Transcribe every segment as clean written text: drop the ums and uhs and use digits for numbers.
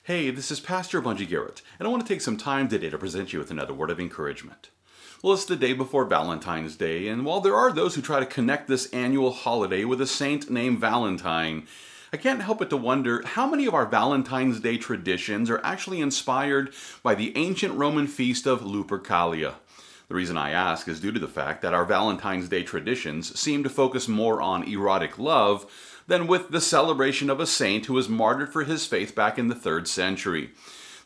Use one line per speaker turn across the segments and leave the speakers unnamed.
Hey, this is Pastor Bunjee Garrett, and I want to take some time today to present you with another word of encouragement. Well, it's the day before Valentine's Day, and while there are those who try to connect this annual holiday with a saint named Valentine, I can't help but to wonder how many of our Valentine's Day traditions are actually inspired by the ancient Roman feast of Lupercalia. The reason I ask is due to the fact that our Valentine's Day traditions seem to focus more on erotic love than with the celebration of a saint who was martyred for his faith back in the 3rd century.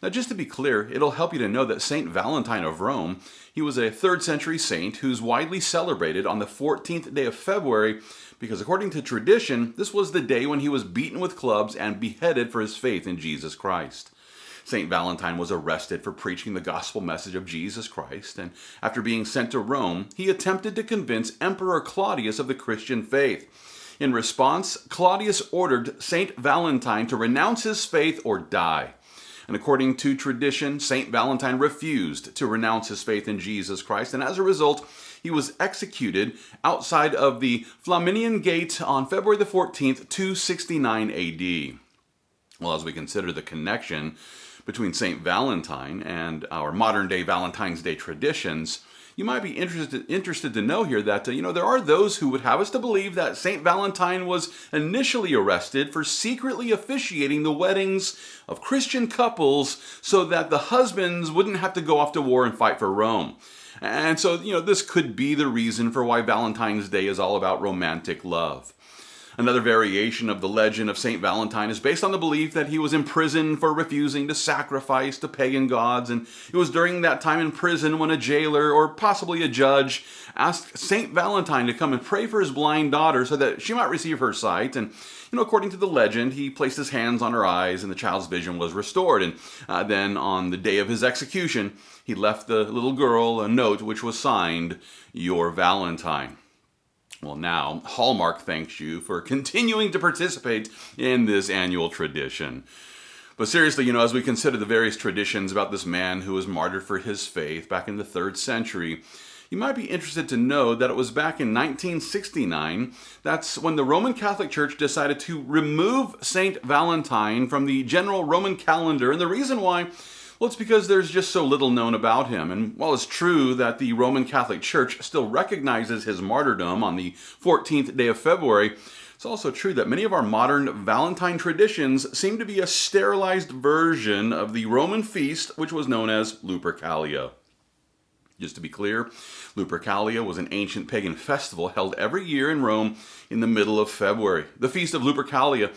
Now, just to be clear, it'll help you to know that Saint Valentine of Rome, he was a 3rd century saint who's widely celebrated on the 14th day of February because according to tradition, this was the day when he was beaten with clubs and beheaded for his faith in Jesus Christ. Saint Valentine was arrested for preaching the gospel message of Jesus Christ, and after being sent to Rome, he attempted to convince Emperor Claudius of the Christian faith. In response, Claudius ordered Saint Valentine to renounce his faith or die. And according to tradition, Saint Valentine refused to renounce his faith in Jesus Christ, and as a result, he was executed outside of the Flaminian Gate on February the 14th, 269 AD. Well, as we consider the connection between Saint Valentine and our modern-day Valentine's Day traditions, you might be interested to know here that there are those who would have us to believe that Saint Valentine was initially arrested for secretly officiating the weddings of Christian couples so that the husbands wouldn't have to go off to war and fight for Rome. And so, this could be the reason for why Valentine's Day is all about romantic love. Another variation of the legend of Saint Valentine is based on the belief that he was imprisoned for refusing to sacrifice to pagan gods, and it was during that time in prison when a jailer or possibly a judge asked Saint Valentine to come and pray for his blind daughter so that she might receive her sight. And according to the legend, he placed his hands on her eyes and the child's vision was restored. And then on the day of his execution, he left the little girl a note which was signed, "Your Valentine." Well, now, Hallmark thanks you for continuing to participate in this annual tradition. But seriously, as we consider the various traditions about this man who was martyred for his faith back in the 3rd century, you might be interested to know that it was back in 1969, that's when the Roman Catholic Church decided to remove Saint Valentine from the general Roman calendar. And the reason why, well, it's because there's just so little known about him. And while it's true that the Roman Catholic Church still recognizes his martyrdom on the 14th day of February, it's also true that many of our modern Valentine traditions seem to be a sterilized version of the Roman feast, which was known as Lupercalia. Just to be clear, Lupercalia was an ancient pagan festival held every year in Rome in the middle of February. The Feast of Lupercalia,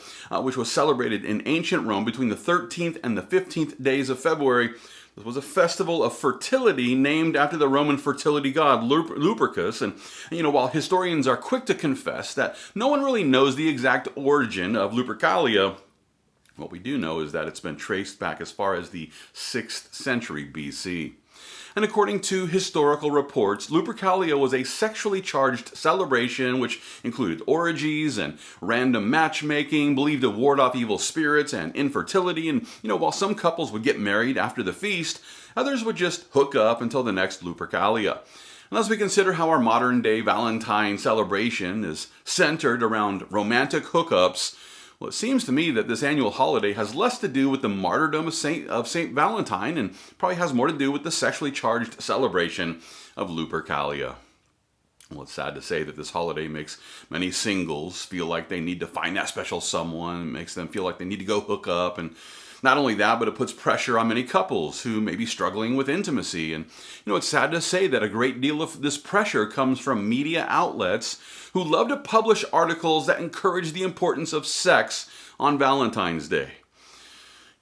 which was celebrated in ancient Rome between the 13th and the 15th days of February, this was a festival of fertility named after the Roman fertility god Lupercus. And while historians are quick to confess that no one really knows the exact origin of Lupercalia, what we do know is that it's been traced back as far as the 6th century BC. And according to historical reports, Lupercalia was a sexually charged celebration which included orgies and random matchmaking, believed to ward off evil spirits and infertility. And, while some couples would get married after the feast, others would just hook up until the next Lupercalia. And as we consider how our modern day Valentine celebration is centered around romantic hookups, well, it seems to me that this annual holiday has less to do with the martyrdom of Saint Valentine and probably has more to do with the sexually charged celebration of Lupercalia. Well, it's sad to say that this holiday makes many singles feel like they need to find that special someone. It makes them feel like they need to go hook up. And not only that, but it puts pressure on many couples who may be struggling with intimacy. And, it's sad to say that a great deal of this pressure comes from media outlets who love to publish articles that encourage the importance of sex on Valentine's Day.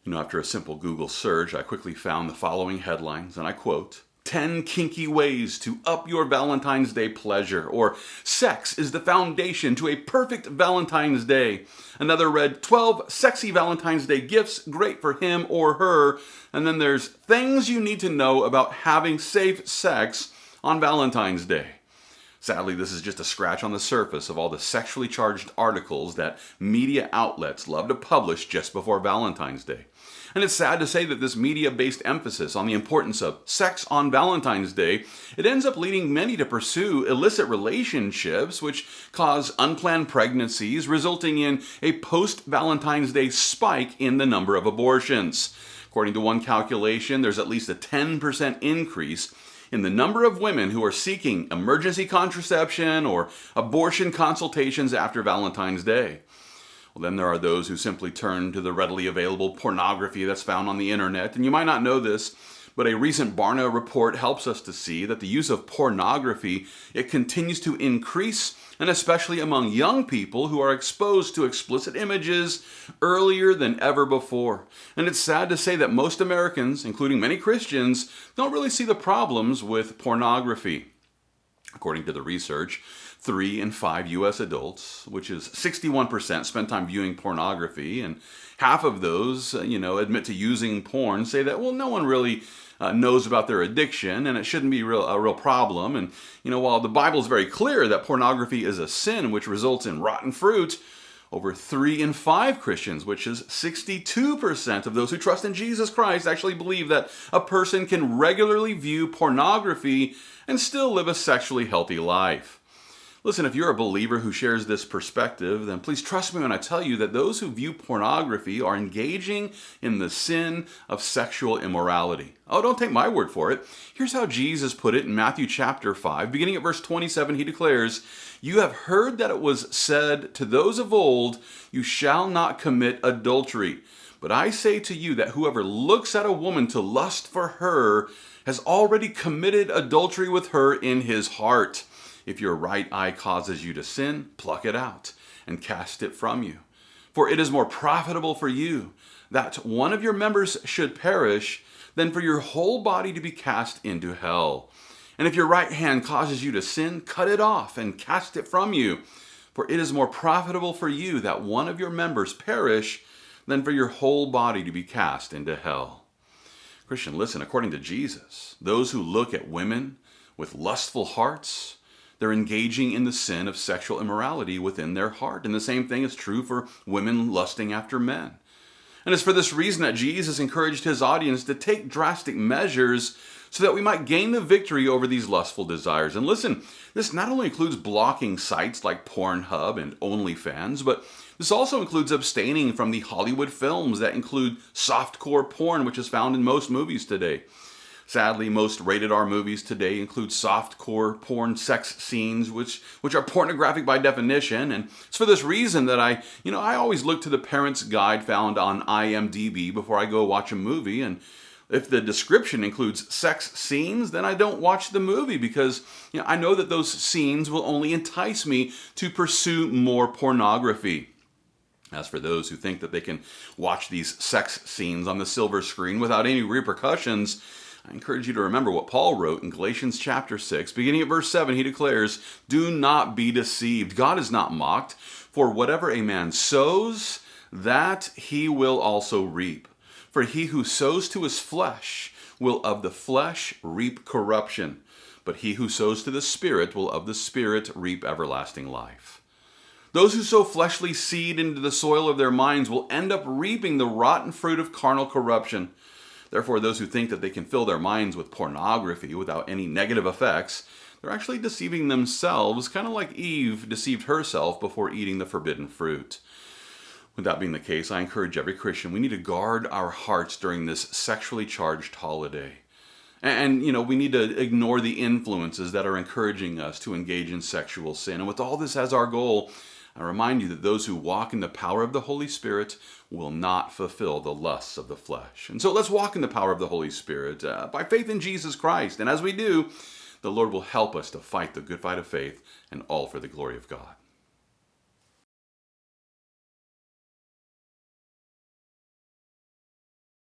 After a simple Google search, I quickly found the following headlines, and I quote, 10 kinky ways to up your Valentine's Day pleasure, or sex is the foundation to a perfect Valentine's Day. Another read 12 sexy Valentine's Day gifts, great for him or her. And then there's things you need to know about having safe sex on Valentine's Day. Sadly, this is just a scratch on the surface of all the sexually charged articles that media outlets love to publish just before Valentine's Day. And it's sad to say that this media-based emphasis on the importance of sex on Valentine's Day, it ends up leading many to pursue illicit relationships, which cause unplanned pregnancies, resulting in a post-Valentine's Day spike in the number of abortions. According to one calculation, there's at least a 10% increase in the number of women who are seeking emergency contraception or abortion consultations after Valentine's Day. Well, then there are those who simply turn to the readily available pornography that's found on the internet. And you might not know this, but a recent Barna report helps us to see that the use of pornography, it continues to increase, and especially among young people who are exposed to explicit images earlier than ever before. And it's sad to say that most Americans, including many Christians, don't really see the problems with pornography. According to the research, 3 in 5 U.S. adults, which is 61%, spend time viewing pornography, and half of those, admit to using porn, say that, well, no one really knows about their addiction, and it shouldn't be a real problem. And, while the Bible is very clear that pornography is a sin which results in rotten fruit, over 3 in 5 Christians, which is 62% of those who trust in Jesus Christ, actually believe that a person can regularly view pornography and still live a sexually healthy life. Listen, if you're a believer who shares this perspective, then please trust me when I tell you that those who view pornography are engaging in the sin of sexual immorality. Oh, don't take my word for it. Here's how Jesus put it in Matthew chapter 5. Beginning at verse 27, he declares, "You have heard that it was said to those of old, 'You shall not commit adultery.' But I say to you that whoever looks at a woman to lust for her has already committed adultery with her in his heart. If your right eye causes you to sin, pluck it out and cast it from you. For it is more profitable for you that one of your members should perish than for your whole body to be cast into hell. And if your right hand causes you to sin, cut it off and cast it from you. For it is more profitable for you that one of your members perish than for your whole body to be cast into hell." Christian, listen, according to Jesus, those who look at women with lustful hearts, they're engaging in the sin of sexual immorality within their heart. And the same thing is true for women lusting after men. And it's for this reason that Jesus encouraged his audience to take drastic measures so that we might gain the victory over these lustful desires. And listen, this not only includes blocking sites like Pornhub and OnlyFans, but this also includes abstaining from the Hollywood films that include softcore porn, which is found in most movies today. Sadly, most rated R movies today include softcore porn sex scenes, which are pornographic by definition. And it's for this reason that I always look to the parent's guide found on IMDb before I go watch a movie. And if the description includes sex scenes, then I don't watch the movie because I know that those scenes will only entice me to pursue more pornography. As for those who think that they can watch these sex scenes on the silver screen without any repercussions, I encourage you to remember what Paul wrote in Galatians chapter 6. Beginning at verse 7, he declares, "Do not be deceived. God is not mocked. For whatever a man sows, that he will also reap. For he who sows to his flesh will of the flesh reap corruption. But he who sows to the Spirit will of the Spirit reap everlasting life." Those who sow fleshly seed into the soil of their minds will end up reaping the rotten fruit of carnal corruption. Therefore, those who think that they can fill their minds with pornography without any negative effects, they're actually deceiving themselves, kind of like Eve deceived herself before eating the forbidden fruit. With that being the case, I encourage every Christian, we need to guard our hearts during this sexually charged holiday. And we need to ignore the influences that are encouraging us to engage in sexual sin. And with all this as our goal, I remind you that those who walk in the power of the Holy Spirit will not fulfill the lusts of the flesh. And so let's walk in the power of the Holy Spirit by faith in Jesus Christ. And as we do, the Lord will help us to fight the good fight of faith, and all for the glory of God.